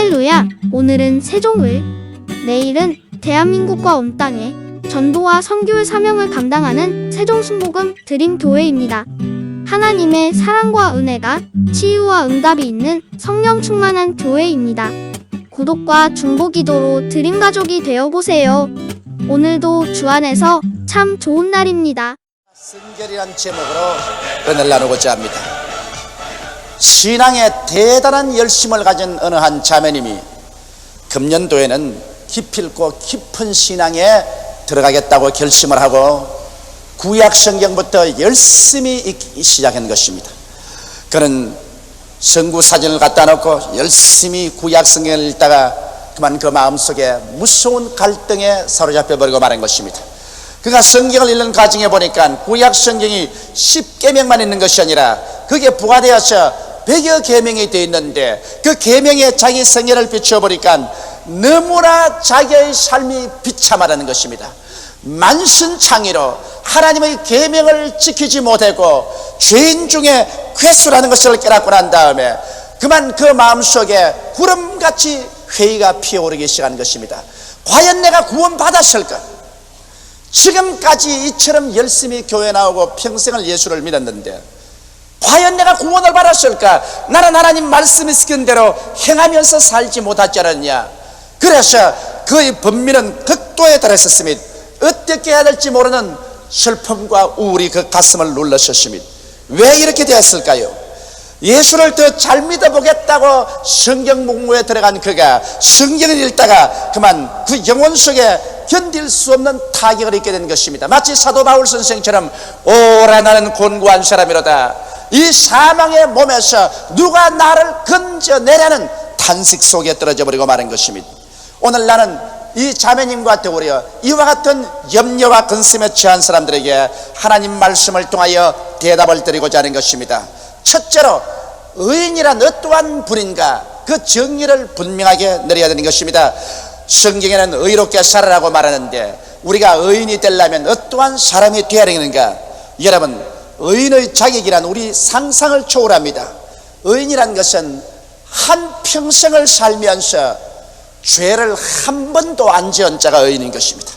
할렐루야! 오늘은 세종을, 내일은 대한민국과 온 땅에 전도와 선교의 사명을 감당하는 세종순복음 드림교회입니다. 하나님의 사랑과 은혜가 치유와 응답이 있는 성령 충만한 교회입니다. 구독과 중보기도로 드림가족이 되어보세요. 오늘도 주 안에서 참 좋은 날입니다. 성결이란 제목으로 은혜를 나누고자 합니다. 신앙에 대단한 열심을 가진 어느 한 자매님이 금년도에는 기필코 깊은 신앙에 들어가겠다고 결심을 하고 구약 성경부터 열심히 읽기 시작한 것입니다. 그는 성구 사진을 갖다 놓고 열심히 구약 성경을 읽다가 그만 그 마음속에 무서운 갈등에 사로잡혀 버리고 말한 것입니다. 그가 성경을 읽는 과정에 보니까 구약 성경이 10계명만 있는 것이 아니라 그게 부과되어서 100여 계명이 되어 있는데 그 계명에 자기 생애를 비춰보니까 너무나 자기의 삶이 비참하다는 것입니다. 만신창이로 하나님의 계명을 지키지 못하고 죄인 중에 괴수라는 것을 깨닫고 난 다음에 그만 그 마음속에 구름같이 회의가 피어오르기 시작한 것입니다. 과연 내가 구원받았을까? 지금까지 이처럼 열심히 교회 나오고 평생을 예수를 믿었는데 과연 내가 구원을 받았을까? 나는 하나님 말씀이 시킨 대로 행하면서 살지 못하지 않았냐? 그래서 그의 번민은 극도에 달했었습니다. 어떻게 해야 될지 모르는 슬픔과 우울이 그 가슴을 눌렀었습니다. 왜 이렇게 되었을까요? 예수를 더 잘 믿어보겠다고 성경 문고에 들어간 그가 성경을 읽다가 그만 그 영혼 속에 견딜 수 없는 타격을 입게 된 것입니다. 마치 사도 바울 선생처럼 오라 나는 곤고한 사람이로다, 이 사망의 몸에서 누가 나를 건져내라는 탄식 속에 떨어져 버리고 마는 것입니다. 오늘 나는 이 자매님과 더불어 이와 같은 염려와 근심에 처한 사람들에게 하나님 말씀을 통하여 대답을 드리고자 하는 것입니다. 첫째로 의인이란 어떠한 분인가, 그 정의를 분명하게 내려야 되는 것입니다. 성경에는 의롭게 살아라고 말하는데 우리가 의인이 되려면 어떠한 사람이 되어야 되는가? 여러분, 의인의 자격이란 우리 상상을 초월합니다. 의인이란 것은 한평생을 살면서 죄를 한 번도 안 지은 자가 의인인 것입니다.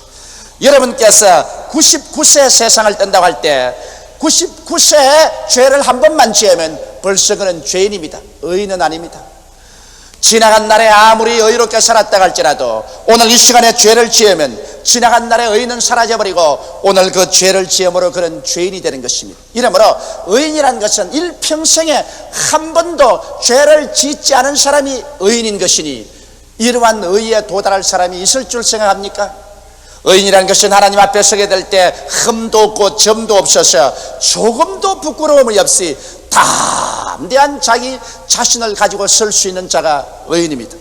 여러분께서 99세 세상을 뜬다고 할 때 99세에 죄를 한 번만 지으면 벌써 그는 죄인입니다. 의인은 아닙니다. 지나간 날에 아무리 의롭게 살았다 할지라도 오늘 이 시간에 죄를 지으면 지나간 날에 의인은 사라져버리고 오늘 그 죄를 지음으로 그는 죄인이 되는 것입니다. 이러므로 의인이란 것은 일평생에 한 번도 죄를 짓지 않은 사람이 의인인 것이니 이러한 의에 도달할 사람이 있을 줄 생각합니까? 의인이란 것은 하나님 앞에 서게 될 때 흠도 없고 점도 없어서 조금도 부끄러움이 없이 담대한 자기 자신을 가지고 설 수 있는 자가 의인입니다.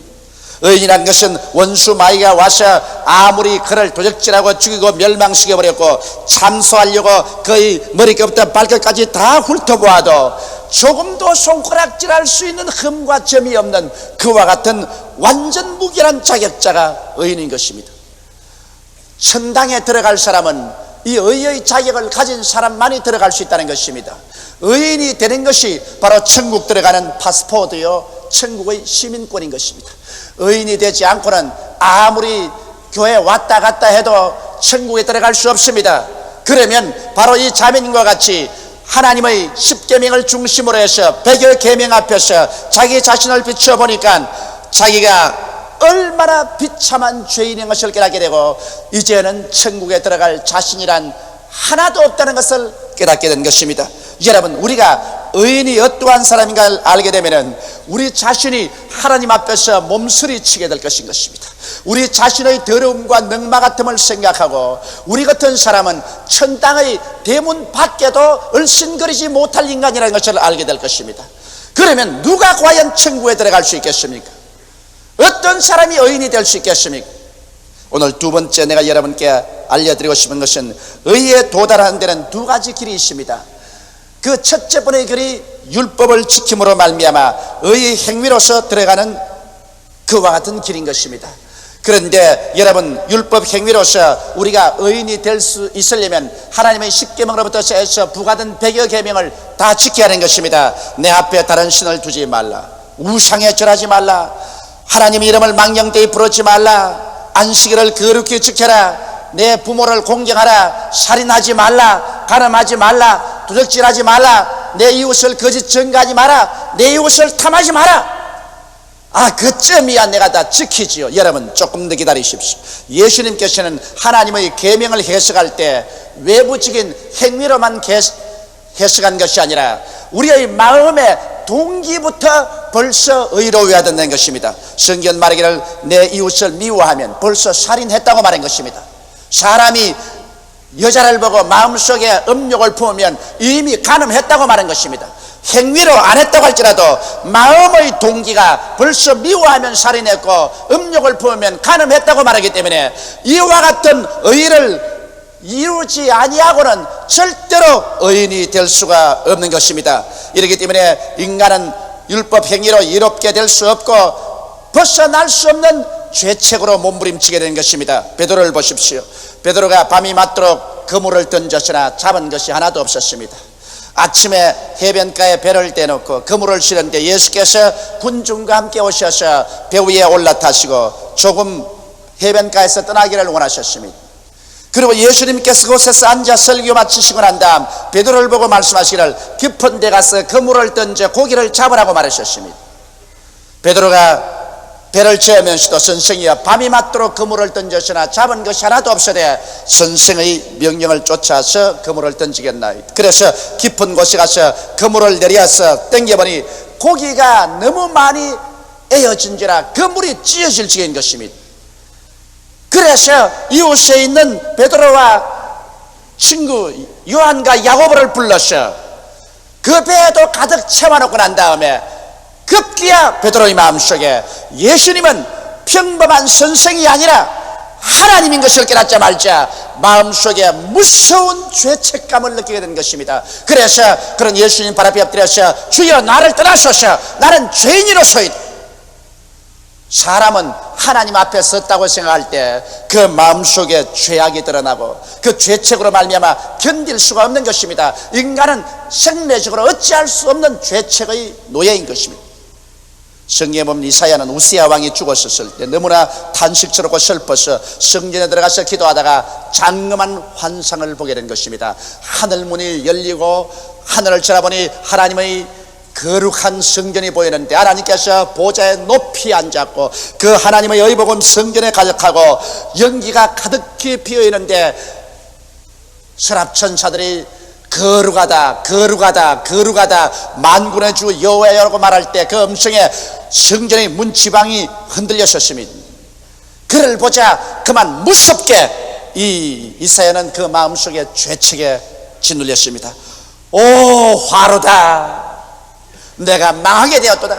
의인이란 것은 원수 마귀가 와서 아무리 그를 도적질하고 죽이고 멸망시켜버렸고 참소하려고 그의 머리끝부터 발끝까지 다 훑어보아도 조금도 손가락질할 수 있는 흠과 점이 없는 그와 같은 완전 무결한 자격자가 의인인 것입니다. 천당에 들어갈 사람은 이 의의 자격을 가진 사람만이 들어갈 수 있다는 것입니다. 의인이 되는 것이 바로 천국 들어가는 파스포드요, 천국의 시민권인 것입니다. 의인이 되지 않고는 아무리 교회 왔다 갔다 해도 천국에 들어갈 수 없습니다. 그러면 바로 이 자매님과 같이 하나님의 10계명을 중심으로 해서 100여 계명 앞에서 자기 자신을 비춰보니까 자기가 얼마나 비참한 죄인인 것을 깨닫게 되고 이제는 천국에 들어갈 자신이란 하나도 없다는 것을 깨닫게 된 것입니다. 여러분, 우리가 의인이 어떠한 사람인가를 알게 되면 우리 자신이 하나님 앞에서 몸서리치게 될 것인 것입니다. 우리 자신의 더러움과 능마 같음을 생각하고 우리 같은 사람은 천당의 대문 밖에도 얼씬거리지 못할 인간이라는 것을 알게 될 것입니다. 그러면 누가 과연 천국에 들어갈 수 있겠습니까? 어떤 사람이 의인이 될 수 있겠습니까? 오늘 두 번째 내가 여러분께 알려드리고 싶은 것은 의에 도달하는 데는 두 가지 길이 있습니다. 그 첫째 번의 길이 율법을 지킴으로 말미암아 의의 행위로서 들어가는 그와 같은 길인 것입니다. 그런데 여러분, 율법 행위로서 우리가 의인이 될 수 있으려면 하나님의 10계명으로부터 해서 부과된 100여 계명을 다 지켜야 하는 것입니다. 내 앞에 다른 신을 두지 말라, 우상에 절하지 말라, 하나님의 이름을 망령되이 부르지 말라, 안식일을 거룩히 지켜라, 내 부모를 공경하라, 살인하지 말라, 간음하지 말라, 도적질하지 말라, 내 이웃을 거짓 증거하지 마라, 내 이웃을 탐하지 마라. 그 점이야 내가 다 지키지요. 여러분 조금 더 기다리십시오. 예수님께서는 하나님의 계명을 해석할 때 외부적인 행위로만 해석한 것이 아니라 우리의 마음의 동기부터 벌써 의로워야 된다는 것입니다. 성경 말하기를 내 이웃을 미워하면 벌써 살인했다고 말한 것입니다. 사람이 여자를 보고 마음속에 음욕을 품으면 이미 간음했다고 말한 것입니다. 행위로 안 했다고 할지라도 마음의 동기가 벌써 미워하면 살인했고 음욕을 품으면 간음했다고 말하기 때문에 이와 같은 의를 이루지 아니하고는 절대로 의인이 될 수가 없는 것입니다. 이렇기 때문에 인간은 율법 행위로 이롭게 될 수 없고 벗어날 수 없는 죄책으로 몸부림치게 되는 것입니다. 베드로를 보십시오. 베드로가 밤이 맞도록 그물을 던졌으나 잡은 것이 하나도 없었습니다. 아침에 해변가에 배를 떼놓고 그물을 실었는데 예수께서 군중과 함께 오셔서 배 위에 올라타시고 조금 해변가에서 떠나기를 원하셨습니다. 그리고 예수님께서 그곳에서 앉아 설교 마치시고 난 다음 베드로를 보고 말씀하시기를 깊은 데 가서 그물을 던져 고기를 잡으라고 말하셨습니다. 베드로가 배를 채우면서도 선생이여 밤이 맞도록 그물을 던졌으나 잡은 것이 하나도 없으되 선생의 명령을 쫓아서 그물을 던지겠나이다. 그래서 깊은 곳에 가서 그물을 내려서 땡겨보니 고기가 너무 많이 에어진지라 그물이 찢어질 지경인 것입니다. 그래서 이웃에 있는 베드로와 친구 요한과 야고보를 불러서 그 배에도 가득 채워놓고 난 다음에 급기야 베드로의 마음속에 예수님은 평범한 선생이 아니라 하나님인 것을 깨닫자 말자 마음속에 무서운 죄책감을 느끼게 된 것입니다. 그래서 그런 예수님 발 앞에 엎드려서 주여 나를 떠나소서, 나는 죄인이로소이다. 사람은 하나님 앞에 섰다고 생각할 때 그 마음속에 죄악이 드러나고 그 죄책으로 말미암아 견딜 수가 없는 것입니다. 인간은 생리적으로 어찌할 수 없는 죄책의 노예인 것입니다. 성경에 보면 이사야는 우시야 왕이 죽었을 때 너무나 탄식스럽고 슬퍼서 성전에 들어가서 기도하다가 장엄한 환상을 보게 된 것입니다. 하늘 문이 열리고 하늘을 쳐다보니 하나님의 거룩한 성전이 보이는데 하나님께서 보좌에 높이 앉았고 그 하나님의 의복은 성전에 가득하고 연기가 가득히 피어있는데 서랍천사들이 거룩하다 거룩하다 거룩하다 만군의 주 여호와라고 말할 때 그 음성에 성전의 문지방이 흔들렸었습니다. 그를 보자 그만 무섭게 이사야는 그 마음속에 죄책에 짓눌렸습니다. 오 화로다, 내가 망하게 되었도다.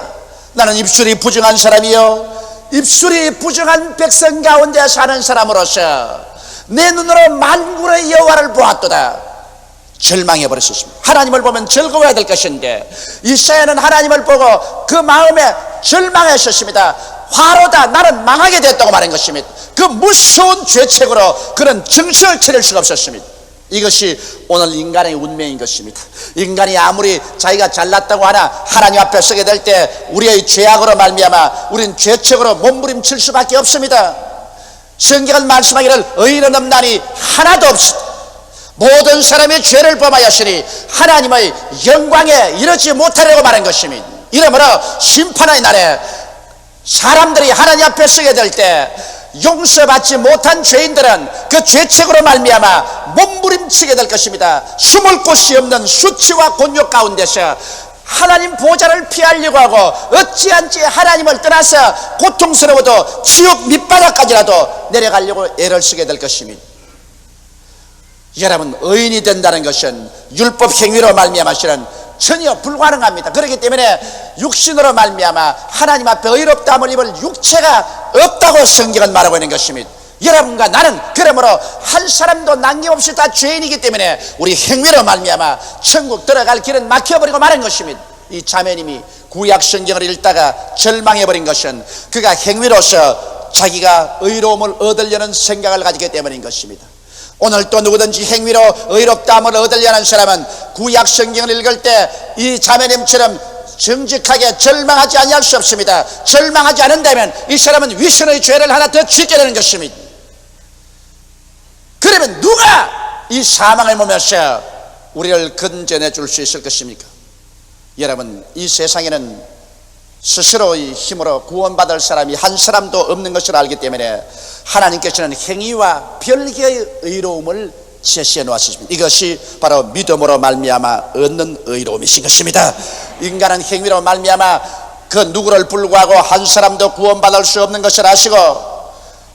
나는 입술이 부정한 사람이요 입술이 부정한 백성 가운데 사는 사람으로서 내 눈으로 만군의 여호와를 보았도다. 절망해 버렸습니다. 하나님을 보면 즐거워야 될 것인데 이사야는 하나님을 보고 그 마음에 절망했었습니다. 화로다, 나는 망하게 됐다고 말한 것입니다. 그 무서운 죄책으로 그는 정신을 차릴 수가 없었습니다. 이것이 오늘 인간의 운명인 것입니다. 인간이 아무리 자기가 잘났다고 하나 하나님 앞에 서게 될 때 우리의 죄악으로 말미암아 우리는 죄책으로 몸부림칠 수밖에 없습니다. 성경은 말씀하기를 의인은 없나니 하나도 없습니다. 모든 사람이 죄를 범하였으니 하나님의 영광에 이르지 못하려고 말한 것입니다. 이러므로 심판의 날에 사람들이 하나님 앞에 서게 될 때 용서받지 못한 죄인들은 그 죄책으로 말미암아 몸부림치게 될 것입니다. 숨을 곳이 없는 수치와 곤욕 가운데서 하나님 보좌를 피하려고 하고 어찌한지 하나님을 떠나서 고통스러워도 지옥 밑바닥까지라도 내려가려고 애를 쓰게 될 것입니다. 여러분, 의인이 된다는 것은 율법 행위로 말미암아서는 전혀 불가능합니다. 그렇기 때문에 육신으로 말미암아 하나님 앞에 의롭다함을 입을 육체가 없다고 성경은 말하고 있는 것입니다. 여러분과 나는 그러므로 한 사람도 남김없이 다 죄인이기 때문에 우리 행위로 말미암아 천국 들어갈 길은 막혀버리고 마는 것입니다. 이 자매님이 구약 성경을 읽다가 절망해버린 것은 그가 행위로서 자기가 의로움을 얻으려는 생각을 가지기 때문인 것입니다. 오늘 또 누구든지 행위로 의롭다함을 얻으려는 사람은 구약 성경을 읽을 때 이 자매님처럼 정직하게 절망하지 아니할 수 없습니다. 절망하지 않는다면 이 사람은 위선의 죄를 하나 더 짓게 되는 것입니다. 그러면 누가 이 사망의 몸에서 우리를 건져내 줄 수 있을 것입니까? 여러분, 이 세상에는 스스로의 힘으로 구원받을 사람이 한 사람도 없는 것을 알기 때문에 하나님께서는 행위와 별개의 의로움을 제시해 놓았습니다. 이것이 바로 믿음으로 말미암아 얻는 의로움이신 것입니다. 인간은 행위로 말미암아 그 누구를 불구하고 한 사람도 구원받을 수 없는 것을 아시고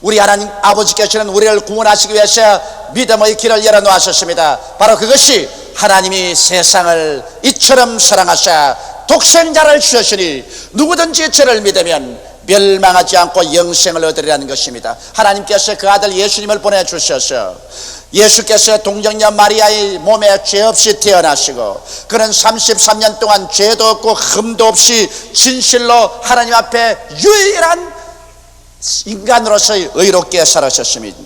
우리 하나님 아버지께서는 우리를 구원하시기 위해서 믿음의 길을 열어놓으셨습니다. 바로 그것이 하나님이 세상을 이처럼 사랑하사 독생자를 주셨으니 누구든지 저를 믿으면 멸망하지 않고 영생을 얻으리라는 것입니다. 하나님께서 그 아들 예수님을 보내주셔서 예수께서 동정녀 마리아의 몸에 죄 없이 태어나시고 그는 33년 동안 죄도 없고 흠도 없이 진실로 하나님 앞에 유일한 인간으로서 의롭게 살아셨습니다.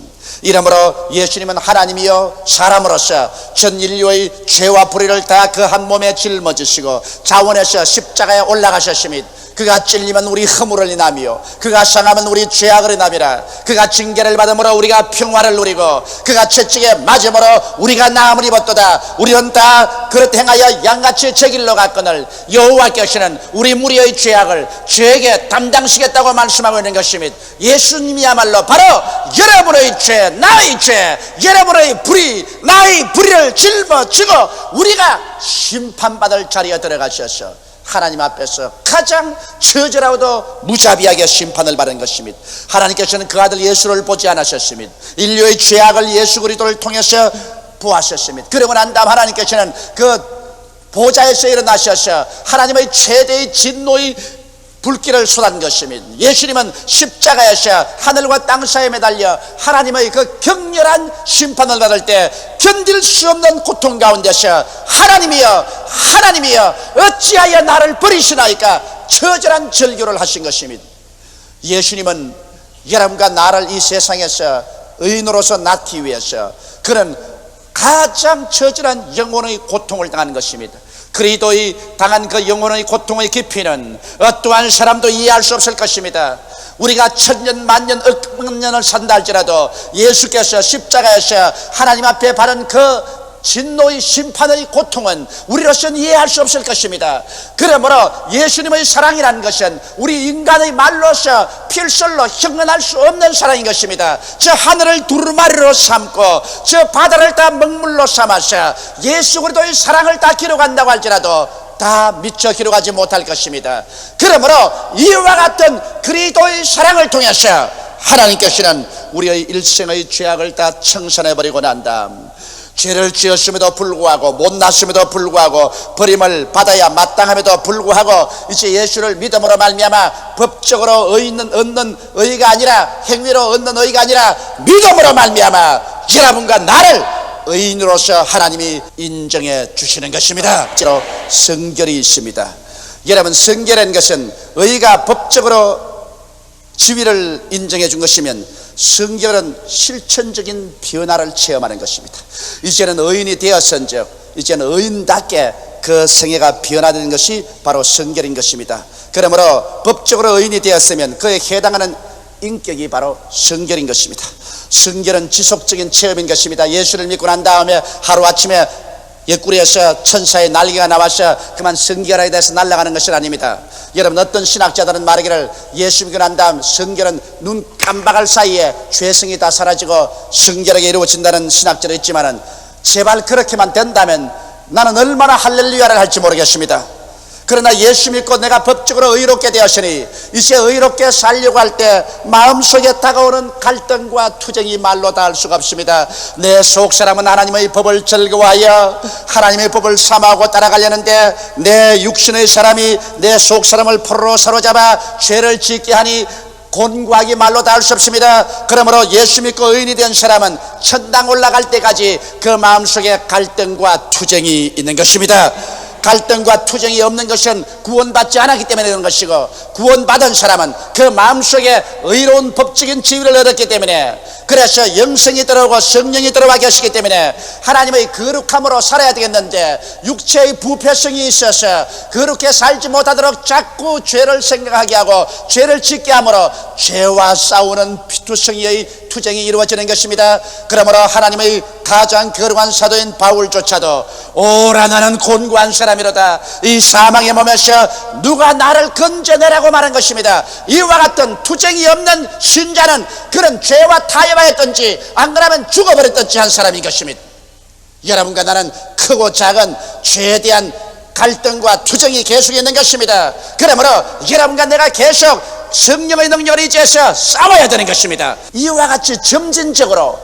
이러므로 예수님은 하나님이요 사람으로서 전 인류의 죄와 불의를 다 그 한 몸에 짊어지시고 자원해서 십자가에 올라가셨습니다. 그가 찔리면 우리 허물을 인하며 그가 상하면 우리 죄악을 인함이라. 그가 징계를 받음으로 우리가 평화를 누리고 그가 채찍에 맞음으로 우리가 나음을 입었도다. 우리는 다 그릇 행하여 양같이 제 길로 갔거늘 여호와께서는 우리 무리의 죄악을 저에게 담당시겠다고 말씀하고 있는 것입니다. 예수님이야말로 바로 여러분의 죄, 나의 죄, 여러분의 불의, 나의 불의를 짊어지고 우리가 심판받을 자리에 들어가셔서 하나님 앞에서 가장 처절하고도 무자비하게 심판을 받은 것입니다. 하나님께서는 그 아들 예수를 보지 않으셨습니다. 인류의 죄악을 예수 그리스도를 통해서 보았었습니다. 그러고 난 다음 하나님께서는 그 보좌에서 일어나셔서 하나님의 최대의 진노의 불길을 쏟은 것입니다. 예수님은 십자가에서 하늘과 땅 사이에 매달려 하나님의 그 격렬한 심판을 받을 때 견딜 수 없는 고통 가운데서 하나님이여 하나님이여 어찌하여 나를 버리시나이까 처절한 절규를 하신 것입니다. 예수님은 여러분과 나를 이 세상에서 의인으로서 낳기 위해서 그는 가장 처절한 영혼의 고통을 당하는 것입니다. 그리스도의 당한 그 영혼의 고통의 깊이는 어떠한 사람도 이해할 수 없을 것입니다. 우리가 천년 만년 억만년을 산다 할지라도 예수께서 십자가에서 하나님 앞에 바른 그 진노의 심판의 고통은 우리로서는 이해할 수 없을 것입니다. 그러므로 예수님의 사랑이라는 것은 우리 인간의 말로서 필설로 형언할 수 없는 사랑인 것입니다. 저 하늘을 두루마리로 삼고 저 바다를 다 먹물로 삼아서 예수 그리스도의 사랑을 다 기록한다고 할지라도 다 미처 기록하지 못할 것입니다. 그러므로 이와 같은 그리스도의 사랑을 통해서 하나님께서는 우리의 일생의 죄악을 다 청산해버리고 난 다음 죄를 지었음에도 불구하고 못났음에도 불구하고 버림을 받아야 마땅함에도 불구하고 이제 예수를 믿음으로 말미암아 법적으로 얻는 의가 아니라 행위로 얻는 의가 아니라 믿음으로 말미암아 여러분과 나를 의인으로서 하나님이 인정해 주시는 것입니다. 실제로 성결이 있습니다. 여러분, 성결한 것은 의가 법적으로 지위를 인정해 준 것이면 성결은 실천적인 변화를 체험하는 것입니다. 이제는 의인이 되었은즉 이제는 의인답게 그 생애가 변화되는 것이 바로 성결인 것입니다. 그러므로 법적으로 의인이 되었으면 그에 해당하는 인격이 바로 성결인 것입니다. 성결은 지속적인 체험인 것입니다. 예수를 믿고 난 다음에 하루아침에 옆구리에서 천사의 날개가 나와서 그만 성결하게 돼서 날아가는 것은 아닙니다. 여러분, 어떤 신학자들은 말하기를 예수 믿고 난 다음 성결은 눈 깜박할 사이에 죄성이 다 사라지고 성결하게 이루어진다는 신학자도 있지만은 제발 그렇게만 된다면 나는 얼마나 할렐루야를 할지 모르겠습니다. 그러나 예수 믿고 내가 법적으로 의롭게 되었으니 이제 의롭게 살려고 할 때 마음속에 다가오는 갈등과 투쟁이 말로 다 할 수가 없습니다. 내 속사람은 하나님의 법을 즐거워하여 하나님의 법을 삼하고 따라가려는데 내 육신의 사람이 내 속사람을 포로로 사로잡아 죄를 짓게 하니 곤고하기 말로 다 할 수 없습니다. 그러므로 예수 믿고 의인이 된 사람은 천당 올라갈 때까지 그 마음속에 갈등과 투쟁이 있는 것입니다. 갈등과 투쟁이 없는 것은 구원받지 않았기 때문에 그런 것이고, 구원받은 사람은 그 마음속에 의로운 법적인 지위를 얻었기 때문에, 그래서 영성이 들어오고 성령이 들어와 계시기 때문에 하나님의 거룩함으로 살아야 되겠는데, 육체의 부패성이 있어서 거룩해 살지 못하도록 자꾸 죄를 생각하게 하고 죄를 짓게 함으로 죄와 싸우는 피투성이의 투쟁이 이루어지는 것입니다. 그러므로 하나님의 가장 거룩한 사도인 바울조차도 오라 나는 곤고한 사람이로다, 이 사망의 몸에서 누가 나를 건져내라고 말한 것입니다. 이와 같은 투쟁이 없는 신자는 그런 죄와 타협하였던지 안 그러면 죽어버렸던지 한 사람인 것입니다. 여러분과 나는 크고 작은 죄에 대한 갈등과 투쟁이 계속 있는 것입니다. 그러므로 여러분과 내가 계속 성령의 능력을 의지해서 싸워야 되는 것입니다. 이와 같이 점진적으로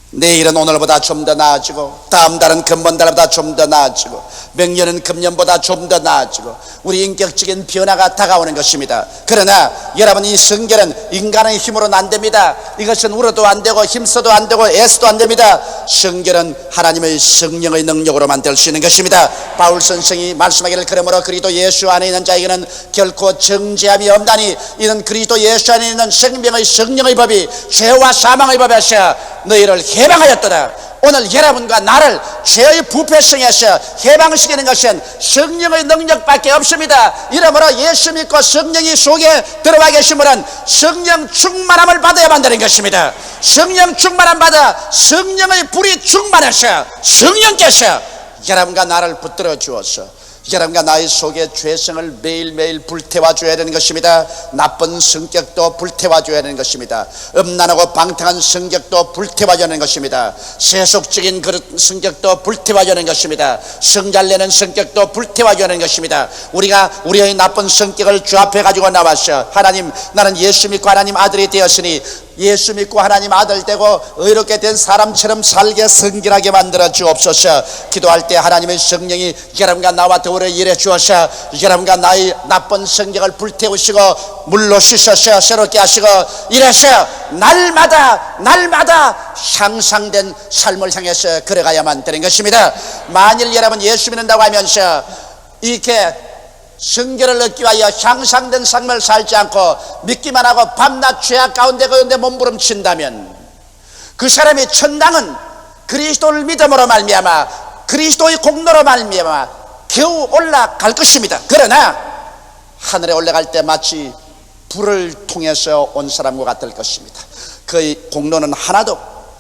내일은 오늘보다 좀 더 나아지고, 다음 달은 금번 달보다 좀 더 나아지고, 명년은 금년보다 좀 더 나아지고, 우리 인격적인 변화가 다가오는 것입니다. 그러나 여러분, 이 성결은 인간의 힘으로는 안 됩니다. 이것은 울어도 안 되고 힘써도 안 되고 애써도 안 됩니다. 성결은 하나님의 성령의 능력으로만 될 수 있는 것입니다. 바울 선생이 말씀하기를, 그러므로 그리스도 예수 안에 있는 자에게는 결코 정죄함이 없나니 이는 그리스도 예수 안에 있는 생명의 성령의 법이 죄와 사망의 법에서 너희를 해방하였도다. 오늘 여러분과 나를 죄의 부패성에서 해방시키는 것은 성령의 능력밖에 없습니다. 이러므로 예수 믿고 성령이 속에 들어와 계시면 성령 충만함을 받아야만 되는 것입니다. 성령 충만함 받아 성령의 불이 충만해서 성령께서 여러분과 나를 붙들어 주어서 여러분과 나의 속에 죄성을 매일매일 불태워 줘야 되는 것입니다. 나쁜 성격도 불태워 줘야 되는 것입니다. 음란하고 방탕한 성격도 불태워 줘야 되는 것입니다. 세속적인 그런 성격도 불태워 줘야 되는 것입니다. 성잘내는 성격도 불태워 줘야 되는 것입니다. 우리가 우리의 나쁜 성격을 주 앞에 가지고 나와서, 하나님, 나는 예수 믿고 하나님 아들이 되었으니 예수 믿고 하나님 아들 되고 의롭게 된 사람처럼 살게 성결하게 만들어 주옵소서. 기도할 때 하나님의 성령이 여러분과 나와 더불어 일해 주어서 여러분과 나의 나쁜 성격을 불태우시고 물로 씻어서 새롭게 하시고, 이래서 날마다 향상된 삶을 향해서 걸어가야만 되는 것입니다. 만일 여러분 예수 믿는다고 하면서 이렇게 성결을 얻기 위하여 향상된 삶을 살지 않고 믿기만 하고 밤낮 죄악 가운데 몸부림친다면 그 사람의 천당은 그리스도를 믿음으로 말미암아 그리스도의 공로로 말미암아 겨우 올라갈 것입니다. 그러나 하늘에 올라갈 때 마치 불을 통해서 온 사람과 같을 것입니다. 그의 공로는 하나도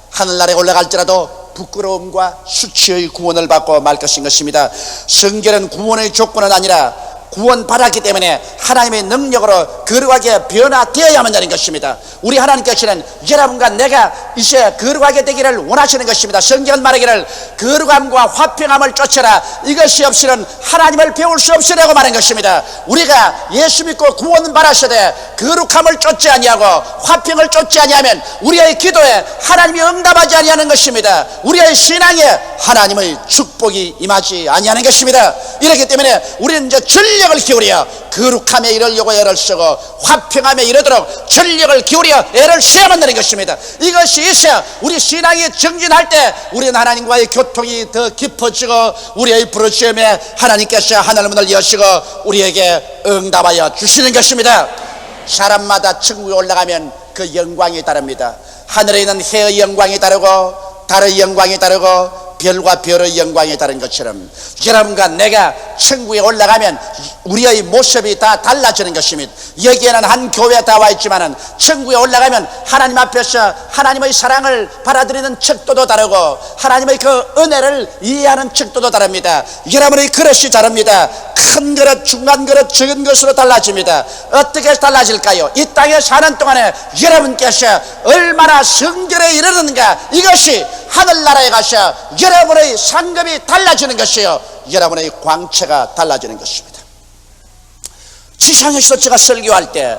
하늘나라에 올라갈지라도 부끄러움과 수치의 구원을 받고 말 것인 것입니다. 성결은 구원의 조건은 아니라 구원받았기 때문에 하나님의 능력으로 거룩하게 변화되어야만 되는 것입니다. 우리 하나님께서는 여러분과 내가 이제 거룩하게 되기를 원하시는 것입니다. 성경은 말하기를 거룩함과 화평함을 쫓아라, 이것이 없이는 하나님을 배울 수 없으라고 말한 것입니다. 우리가 예수 믿고 구원받았으되 거룩함을 쫓지 아니하고 화평을 쫓지 아니하면 우리의 기도에 하나님이 응답하지 아니하는 것입니다. 우리의 신앙에 하나님의 축복이 임하지 아니하는 것입니다. 이렇기 때문에 우리는 이제 전력을 기울여 거룩함에 이르려고 애를 쓰고 화평함에 이르도록 전력을 기울여 애를 써야만 되는 것입니다. 이것이 있어야 우리 신앙이 정진할 때 우리는 하나님과의 교통이 더 깊어지고 우리의 부르심에 하나님께서 하늘문을 여시고 우리에게 응답하여 주시는 것입니다. 사람마다 천국에 올라가면 그 영광이 다릅니다. 하늘에 있는 해의 영광이 다르고 달의 영광이 다르고 별과 별의 영광이 다른 것처럼 여러분과 내가 천국에 올라가면 우리의 모습이 다 달라지는 것입니다. 여기에는 한 교회 다 와 있지만은 천국에 올라가면 하나님 앞에서 하나님의 사랑을 받아들이는 척도도 다르고 하나님의 그 은혜를 이해하는 척도도 다릅니다. 여러분의 그릇이 다릅니다. 큰 그릇, 중간 그릇, 적은 것으로 달라집니다. 어떻게 달라질까요? 이 땅에 사는 동안에 여러분께서 얼마나 성결에 이르는가, 이것이 하늘나라에 가서 여러분의 상급이 달라지는 것이요, 여러분의 광채가 달라지는 것입니다. 지상에서 제가 설교할 때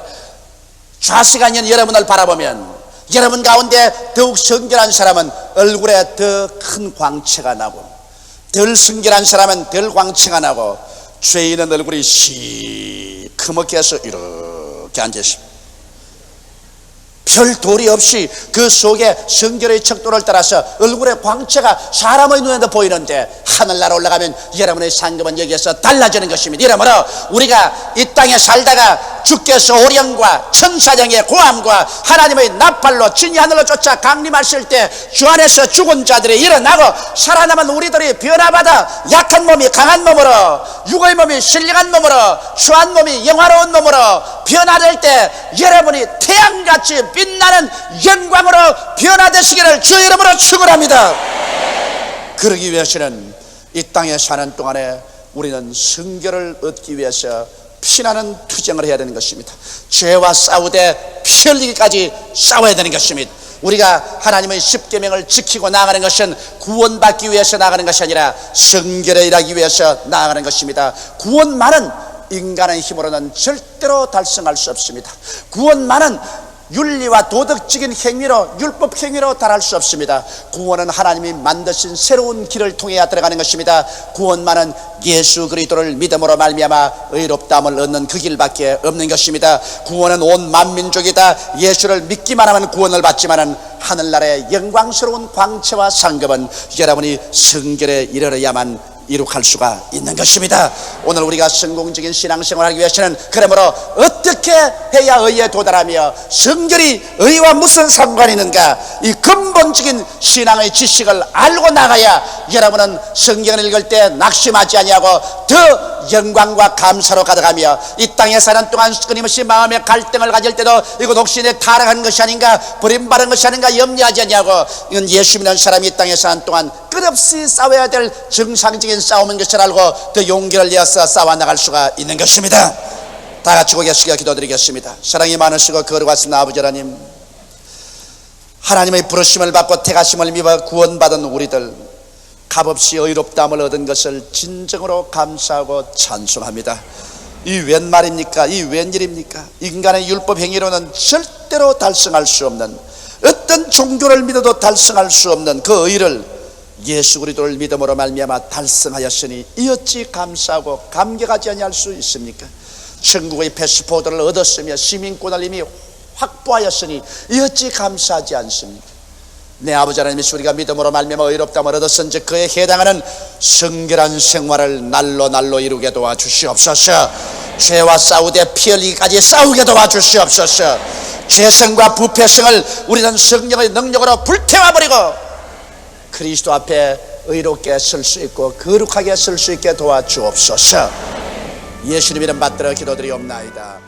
좌세가 아닌 여러분을 바라보면 여러분 가운데 더욱 성결한 사람은 얼굴에 더 큰 광채가 나고, 덜 성결한 사람은 덜 광채가 나고, 죄인은 얼굴이 시커멓게 해서 이렇게 앉아있습니다. 별 도리 없이 그 속에 성결의 척도를 따라서 얼굴의 광채가 사람의 눈에도 보이는데 하늘나라 올라가면 여러분의 상급은 여기에서 달라지는 것입니다. 이러므로 우리가 이 땅에 살다가 주께서 오령과 천사장의 고함과 하나님의 나팔로 진이 하늘로 쫓아 강림하실 때 주 안에서 죽은 자들이 일어나고 살아남은 우리들이 변화받아 약한 몸이 강한 몸으로, 육의 몸이 신령한 몸으로, 추한 몸이 영화로운 몸으로 변화될 때 여러분이 태양같이 빛나는 영광으로 변화되시기를 주 이름으로 축원합니다. 그러기 위해서는 이 땅에 사는 동안에 우리는 성결을 얻기 위해서 피나는 투쟁을 해야 되는 것입니다. 죄와 싸우되 피 흘리기까지 싸워야 되는 것입니다. 우리가 하나님의 십계명을 지키고 나아가는 것은 구원받기 위해서 나아가는 것이 아니라 성결에 일하기 위해서 나아가는 것입니다. 구원만은 인간의 힘으로는 절대로 달성할 수 없습니다. 구원만은 윤리와 도덕적인 행위로, 율법 행위로 달할 수 없습니다. 구원은 하나님이 만드신 새로운 길을 통해야 들어가는 것입니다. 구원만은 예수 그리스도를 믿음으로 말미암아 의롭다함을 얻는 그 길밖에 없는 것입니다. 구원은 온 만민족이 다 예수를 믿기만 하면 구원을 받지만은 하늘나라의 영광스러운 광채와 상급은 여러분이 성결에 이르러야만 이룩할 수가 있는 것입니다. 오늘 우리가 성공적인 신앙생활을 하기 위해서는 그러므로 어떻게 해야 의에 도달하며 성결이 의와 무슨 상관이 있는가, 이 근본적인 신앙의 지식을 알고 나가야 여러분은 성경을 읽을 때 낙심하지 아니하고 더 영광과 감사로 가득하며 이 땅에 사는 동안 끊임없이 마음의 갈등을 가질 때도 이거 혹시 내 타락한 것이 아닌가, 버림받은 것이 아닌가 염려하지 아니하고, 이건 예수 믿는 사람이 이 땅에 사는 동안 끝없이 싸워야 될 정상적인 싸움인 것을 알고 더 용기를 내어서 싸워 나갈 수가 있는 것입니다. 다 같이 고개 숙여 기도드리겠습니다. 사랑이 많으시고 거룩하신 아버지 하나님, 하나님의 부르심을 받고 택하심을 믿어 구원받은 우리들 값없이 의롭다함을 얻은 것을 진정으로 감사하고 찬송합니다. 이 웬 말입니까? 이 웬일입니까? 인간의 율법 행위로는 절대로 달성할 수 없는, 어떤 종교를 믿어도 달성할 수 없는 그 의를 예수 그리스도를 믿음으로 말미암아 달성하였으니 이 어찌 감사하고 감격하지 아니할 수 있습니까? 천국의 패스포드를 얻었으며 시민권을 이미 확보하였으니 이 어찌 감사하지 않습니까? 내 아버지 하나님, 우리가 믿음으로 말미암아 의롭다함을 얻었은즉 그에 해당하는 성결한 생활을 날로 이루게 도와주시옵소서. 죄와 싸우되 피 흘리기까지 싸우게 도와주시옵소서. 죄성과 부패성을 우리는 성령의 능력으로 불태워버리고 그리스도 앞에 의롭게 설 수 있고 거룩하게 설 수 있게 도와주옵소서. 예수님 이름 받들어 기도드리옵나이다.